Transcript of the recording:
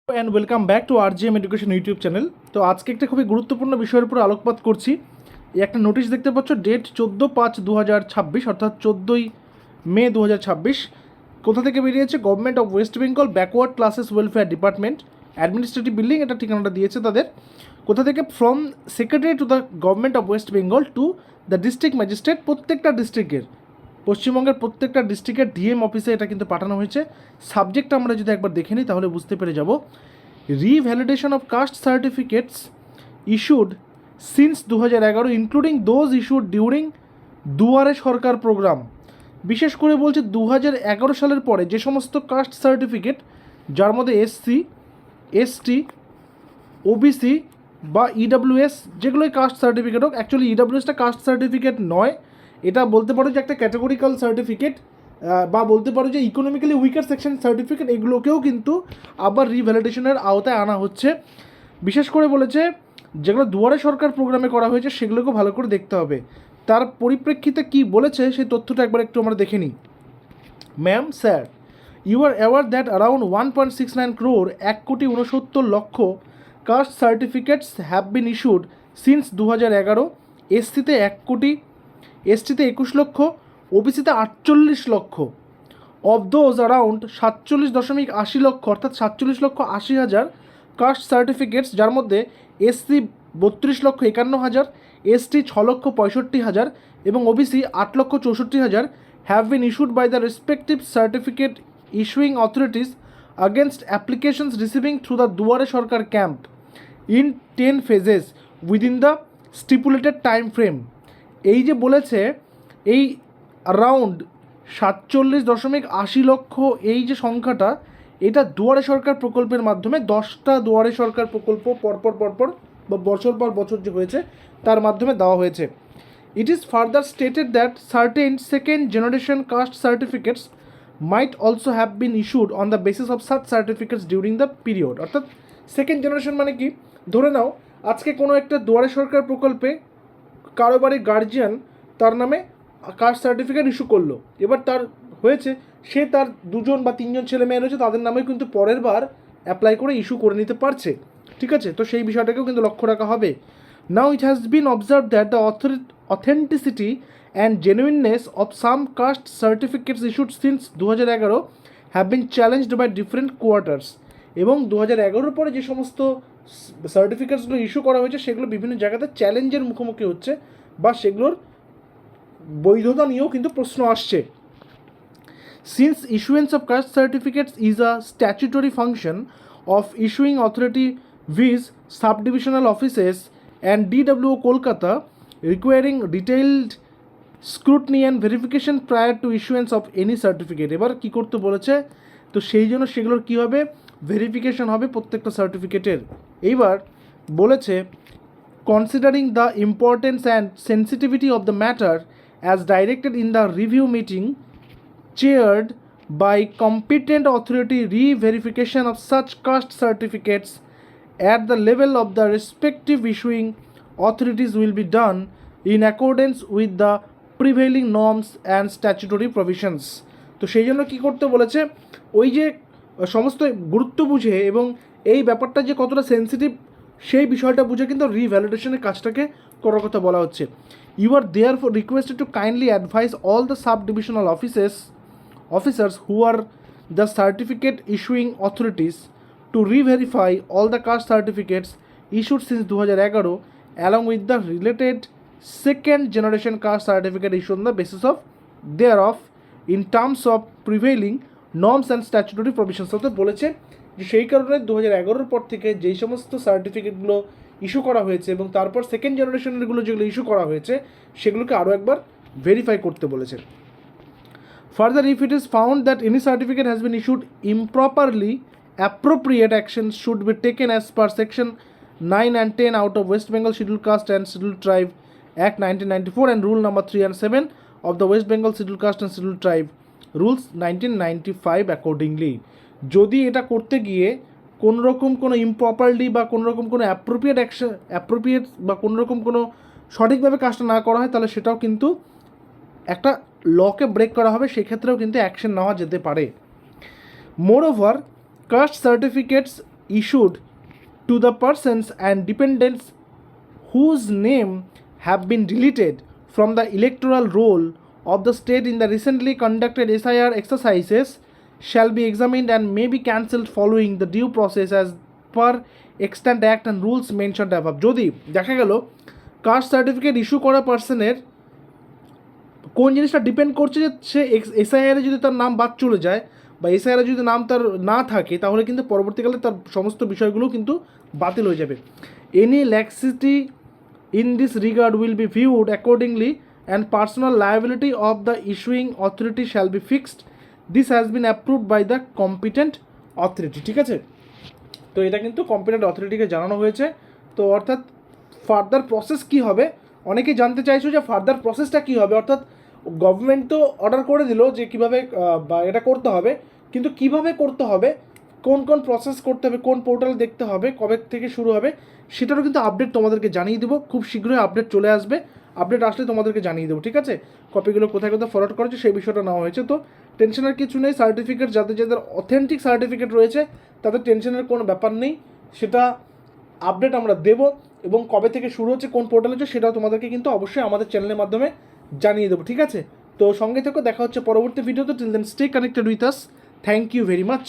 And welcome back to RGM education YouTube channel. তো আজকে একটা খুবই গুরুত্বপূর্ণ বিষয়ের উপর আলোকপাত করছি। এই একটা নোটিশ দেখতে পাচ্ছ, ডেট 14/5/2026, অর্থাৎ 14ই মে 2026। কোথা থেকে বেরিয়েছে? Government of West Bengal backward classes welfare department, administrative building, এটা ঠিকানাটা দিয়েছে তাদের। কোথা থেকে? From secretary to the government of West Bengal to the district magistrate. প্রত্যেকটা ডিস্ট্রিক্টের, পশ্চিমবঙ্গের প্রত্যেকটা ডিস্ট্রিক্টের ডিএম অফিসে এটা কিন্তু পাঠানো হয়েছে। সাবজেক্টটা আমরা যদি একবার দেখে নিই তাহলে বুঝতে পেরে যাব। Revalidation of caste certificates issued since 2011, including those issued during Duare Sarkar programme. বিশেষ করে বলছে 2011 সালের পরে যে সমস্ত কাস্ট সার্টিফিকেট, যার মধ্যে এসসি, এসটি, ওবিসি বা ইডাব্লিউএস, যেগুলোই কাস্ট সার্টিফিকেট হোক, অ্যাকচুয়ালি ইডাব্লিউএসটা কাস্ট সার্টিফিকেট নয়, এটা বলতে পারো যে একটা ক্যাটাগরিক্যাল সার্টিফিকেট, বা বলতে পারো যে ইকোনমিক্যালি উইকার সেকশন সার্টিফিকেট। এগুলোকেও কিন্তু আবার রিভ্যালিডেশনের আওতায় আনা হচ্ছে। বিশেষ করে বলেছে যেগুলো দুয়ারে সরকার প্রোগ্রামে করা হয়েছে সেগুলোকেও ভালো করে দেখতে হবে। তার পরিপ্রেক্ষিতে কি বলেছে সেই তথ্যটা একবার একটু আমরা দেখে নিই। Ma'am, sir, you are aware that around 1.69 crore, 1,69,00,000 caste certificates have been issued since 2011। এসসিতে 1 কোটি, এসটিতে 21 লক্ষ, ওবিসিতে 48 লক্ষ। অফ দোজ অ্যারাউন্ড 47.80 লক্ষ, অর্থাৎ 47,80,000 কাস্ট সার্টিফিকেটস, যার মধ্যে এসসি 32,51,000, এসটি 6,65,000 এবং OBC 8,64,000 have been issued by the respective certificate issuing authorities against applications receiving through the Duare Sarkar camp in 10 phases within the stipulated time frame। এই যে বলেছে এই around 47.80 লক্ষ, এই যে সংখ্যাটা, এটা দুয়ারে সরকার প্রকল্পের মাধ্যমে 10টা দুয়ারে সরকার প্রকল্প পরপর বা বছর পর বছর যে হয়েছে তার মাধ্যমে দেওয়া হয়েছে। It is further stated that certain second generation caste certificates might also have been issued on the basis of such certificates during the period। অর্থাৎ সেকেন্ড জেনারেশন মানে কি? ধরে নাও আজকে কোনো একটা দুয়ারে সরকার প্রকল্পে কারো বাড়ির গার্জিয়ান তার নামে কাস্ট সার্টিফিকেট ইস্যু করলো, এবার তার হয়েছে, সে তার 2জন বা 3জন ছেলে মেয়ে রয়েছে, তাদের নামে কিন্তু পরের বার অ্যাপ্লাই করে ইস্যু করে নিতে পারছে। ঠিক আছে, তো সেই বিষয়টাকেও কিন্তু লক্ষ্য রাখা হবে। Now it has been observe that the authenticity and genuineness of some caste certificates issued since 2011 have been challenged by different quarters। এবং 2011 পরে যে সমস্ত সার্টিফিকেটসগুলো ইস্যু করা হয়েছে সেগুলো বিভিন্ন জায়গাতে চ্যালেঞ্জের মুখোমুখি হচ্ছে, বা সেগুলোর বৈধতা নিয়েও কিন্তু প্রশ্ন আসছে। Since issuance of caste certificates is a statutory function of issuing authority viz subdivisional offices and DWO Kolkata, requiring detailed scrutiny and verification prior to issuance of any certificate। এবার কী করতে বলেছে? তো সেই জন্য সেগুলোর কী হবে? ভেরিফিকেশন হবে প্রত্যেকটা সার্টিফিকেটের। এইবার বলেছে considering the importance and sensitivity of the matter as directed in the review meeting chaired by competent authority, re-verification of such caste certificates at the level of the respective issuing authorities will be done in accordance with the prevailing norms and statutory provisions। তো সেই জন্য কী করতে বলেছে? ওই যে সমস্ত গুরুত্ব বুঝে এবং এই ব্যাপারটা যে কতটা সেন্সিটিভ সেই বিষয়টা বুঝে কিন্তু রিভ্যালিডেশনের কাজটাকে করার কথা বলা হচ্ছে। You are therefore requested to kindly advise all the sub divisional officers who are the certificate issuing authorities to re-verify all the caste certificates issued since 2011 along with the related second generation caste certificate issued on the basis of thereof in terms of prevailing norms and statutory provisions। অর্থাৎ বলেছে যে সেই কারণে 2011 পর থেকে যেই সমস্ত সার্টিফিকেটগুলো issue করা হয়েছে এবং তারপর সেকেন্ড জেনারেশনেরগুলো যেগুলো ইস্যু করা হয়েছে সেগুলোকে আরও একবার ভেরিফাই করতে বলেছে। Further, if it is found that any certificate has been issued improperly, appropriate action should be taken as per section 9 and 10 out of West Bengal Scheduled Caste and Scheduled Tribe Act 1994 and rule number 3 and 7 of the West Bengal Scheduled Caste and Scheduled Tribe rules 1995 accordingly। যদি এটা করতে গিয়ে কোনোরকম কোনো ইমপ্রপারলি বা কোনোরকম কোনো appropriate বা কোনোরকম কোনো সঠিকভাবে কাজটা না করা হয় তাহলে সেটাও কিন্তু একটা লকে ব্রেক করা হবে, সেক্ষেত্রেও কিন্তু অ্যাকশন নেওয়া যেতে পারে। মোর over, caste certificates issued to the persons and dependents whose name have been deleted from the electoral roll of the state in the recently conducted SIR exercises shall be examined and may be cancelled following the due process as per extant act and rules mentioned above. যদি দেখা গেল caste certificate issue করা পার্সনের কোন জিনিসটা depend করছে যে সে এসআইআরে যদি তার নাম বাদ চলে যায় বা এসআইআরে যদি নাম তার না থাকে, তাহলে কিন্তু পরবর্তীকালে তার সমস্ত বিষয়গুলো কিন্তু বাতিল হয়ে যাবে। Any laxity in this regard will be viewed accordingly and personal liability of the issuing authority shall be fixed. This has been approved by the competent authority. ঠিক আছে, তো এটা কিন্তু কম্পিটেন্ট অথরিটিকে জানানো হয়েছে। তো অর্থাৎ ফার্দার প্রসেস কী হবে, অনেকে জানতে চাইছো যে ফার্দার প্রসেসটা কী হবে। অর্থাৎ গভর্নমেন্ট তো অর্ডার করে দিল যে কীভাবে বা এটা করতে হবে, কিন্তু কিভাবে করতে হবে, কোন কোন প্রসেস করতে হবে, কোন পোর্টাল দেখতে হবে, কবে থেকে শুরু হবে, সেটারও কিন্তু আপডেট তোমাদেরকে জানিয়ে দেবো। খুব শীঘ্রই আপডেট চলে আসবে, আপডেট আসলে তোমাদেরকে জানিয়ে দেবো। ঠিক আছে, কপিগুলো কোথায় কোথায় ফরওয়ার্ড করেছে সেই বিষয়টা নেওয়া হয়েছে। তো টেনশনের কিছু নেই, সার্টিফিকেট যাদের যাদের অথেন্টিক সার্টিফিকেট রয়েছে তাদের টেনশনের কোনো ব্যাপার নেই, সেটা আপডেট আমরা দেবো এবং কবে থেকে শুরু হচ্ছে, কোন পোর্টাল হচ্ছে, সেটাও তোমাদেরকে কিন্তু অবশ্যই আমাদের চ্যানেলের মাধ্যমে জানিয়ে দেবো। ঠিক আছে, তো সঙ্গে থেকো, দেখা হচ্ছে পরবর্তী ভিডিওতে। Till then stay connected with us. Thank you very much.